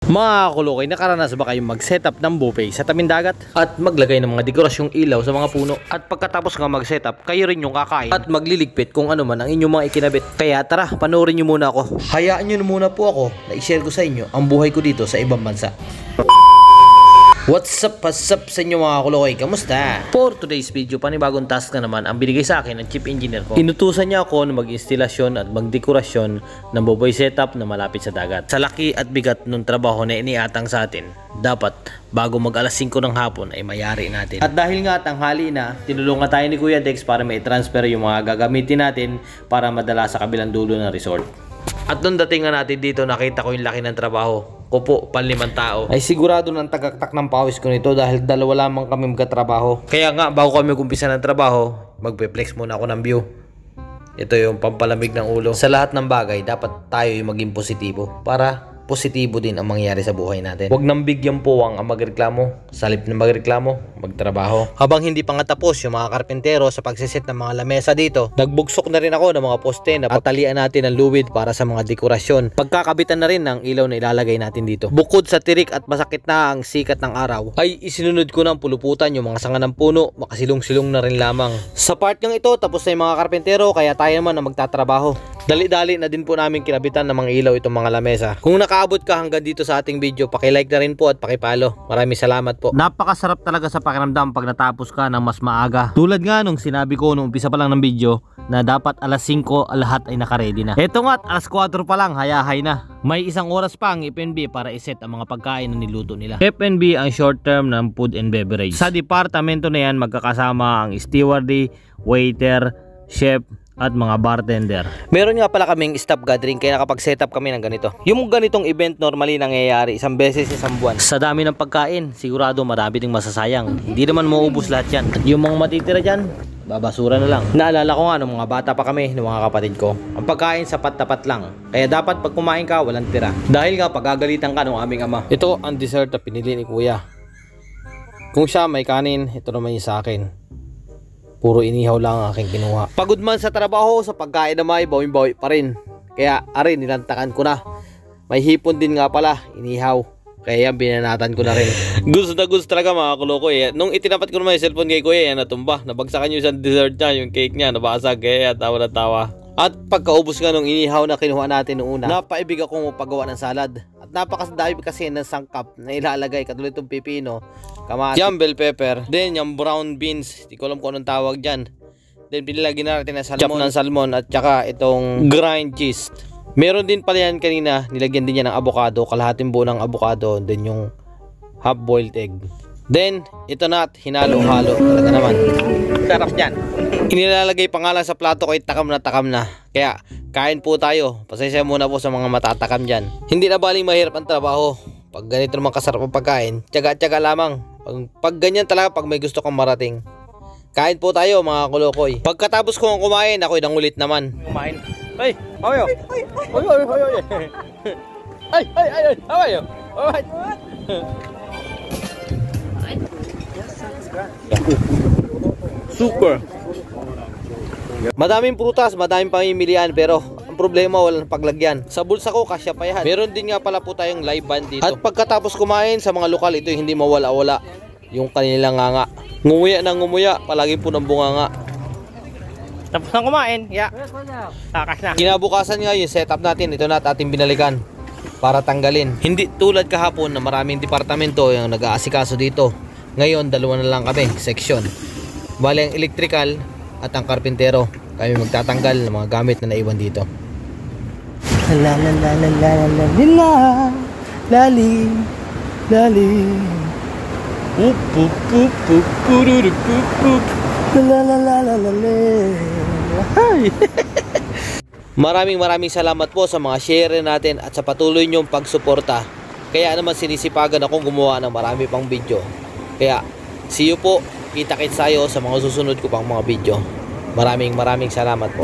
Mga kulokay, nakaranas ba kayong mag-setup ng buffet sa tabing dagat at maglagay ng mga dekorasyong ilaw sa mga puno at pagkatapos nga mag-setup, kayo rin yung kakain at magliligpit kung ano man ang inyong mga ikinabit? Kaya tara, panoorin nyo muna ako. Hayaan nyo muna po ako na i-share ko sa inyo ang buhay ko dito sa ibang bansa. What's up sa inyo mga kulokay? Kamusta? For today's video, panibagong task na naman ang binigay sa akin ng chief engineer ko. Inutusan niya ako na mag-instalasyon at magdekorasyon ng buboy setup na malapit sa dagat. Sa laki at bigat ng trabaho na iniatang sa atin, dapat bago mag alas 5 ng hapon ay mayari natin. At dahil nga tanghali na, tinulungan tayo ni Kuya Dex para may transfer yung mga gagamitin natin para madala sa kabilang dulo ng resort. At nung datingan natin dito, nakita ko yung laki ng trabaho. Kupo, 5 tao. Ay sigurado ng tagaktak ng pawis ko nito dahil dalawa lamang kami magkatrabaho. Kaya nga, bago kami umpisa ng trabaho, magpe-flex muna ako ng view. Ito yung pampalamig ng ulo. Sa lahat ng bagay, dapat tayo yung maging positibo para positibo din ang mangyayari sa buhay natin. Huwag nang bigyan puwang ang magreklamo. Sa halip na magreklamo, magtrabaho. Habang hindi pa nga tapos yung mga karpentero sa pagsiset ng mga lamesa dito, nagbugsok na rin ako ng mga poste na patalian natin ng luwid para sa mga dekorasyon. Pagkakabitan na rin ng ilaw na ilalagay natin dito. Bukod sa tirik at masakit na ang sikat ng araw, ay isinunod ko ng puluputan yung mga sanga ng puno, makasilong-silong na rin lamang. Sa part ng ito, tapos na yung mga karpentero, kaya tayo naman ang magtatrabaho. Dali-dali na din po namin kinabitan ng mga ilaw itong mga lamesa. Kung nakaabot ka hanggang dito sa ating video, paki-like na rin po at paki-follow. Maraming salamat po. Napakasarap talaga sa pakiramdam pag natapos ka ng mas maaga. Tulad nga nung sinabi ko nung umpisa pa lang ng video na dapat alas 5 lahat ay naka-ready na. Eto nga't alas 4 pa lang, hayahay na. May isang oras pa ang F&B para iset ang mga pagkain na niluto nila. F&B ang short term ng food and beverage. Sa departamento na yan, magkakasama ang stewardess, waiter, chef, at mga bartender. Meron nga pala kaming staff gathering kaya nakapag-setup kami ng ganito. Yung ganitong event normally nangyayari isang beses isang buwan. Sa dami ng pagkain, sigurado marami ding masasayang. Hindi naman mauubos lahat yan. At yung mga matitira dyan, babasura na lang. Naalala ko nga nung mga bata pa kami, ng mga kapatid ko, ang pagkain sapat-tapat lang. Kaya dapat pag kumain ka, walang tira. Dahil nga pagagalitan ka ng aming ama. Ito ang dessert na pinili ni Kuya. Kung siya may kanin, ito naman yung sa akin. Puro inihaw lang ang aking kinuha. Pagod man sa trabaho, sa pagkain na may bawin-bawi pa rin. Kaya arin, nilantakan ko na. May hipon din nga pala, inihaw. Kaya yan, binanatan ko na rin. Gusto na gusto talaga mga kuloko eh. Nung itinapat ko naman yung cellphone kay Kuya, yan natumba. Nabagsakan yung isang dessert niya, yung cake niya, nabasag. Kaya tawa na tawa. At pagkaubos nga nung inihaw na kinuha natin noong una, napaibig akong paggawa ng salad. At napakasdami kasi ng sangkap na ilalagay katulad itong pipino, kamatis, yung bell pepper, then yung brown beans, di ko alam kung anong tawag dyan. Then pinilagyan natin ng salmon, chop ng salmon at saka itong grind cheese. Meron din pala yan kanina, nilagyan din yan ng avocado, kalahating buo ng avocado, then yung half boiled egg. Then ito na at hinalo-halo talaga naman. Sarap yan. Inilalagay pa nga lang sa plato ko ay takam na. Kaya kain po tayo. Pasensya muna po sa mga matatakam dyan. Hindi na baling mahirap ang trabaho. Pag ganito naman kasarap ang pagkain, tiyaga-tiyaga lamang. Pag ganyan talaga, pag may gusto kang marating. Kain po tayo mga kulokoy. Pagkatapos kong kumain, ako'y nangulit naman. Kumain. Ay! Hawayo! Ay! Hawayo! Alright! Super! Madaming prutas, madaming pamimilian, pero ang problema walang paglagyan. Sa bulsa ko kasya pa yan. Meron din nga pala po tayong live band dito. At pagkatapos kumain sa mga lokal, ito hindi mawala-wala yung kanilang nganga. Ngumuya na ngumuya, palagi po ng bunganga. Tapos na kumain, ya. Takas na. Kinabukasan nga yung setup natin, ito na at ating binalikan para tanggalin. Hindi tulad kahapon na maraming departamento yung nag-aasikaso dito. Ngayon, dalawa na lang kami, section. Bali ang electrical at ang karpintero. Kami magtatanggal ng mga gamit na naiwan dito. Maraming salamat po sa mga share natin at sa patuloy nyong pagsuporta. Kaya naman sinisipagan akong gumawa ng marami pang video. Kaya see you po. Kita-kits tayo sa mga susunod ko pang mga video. Maraming salamat po.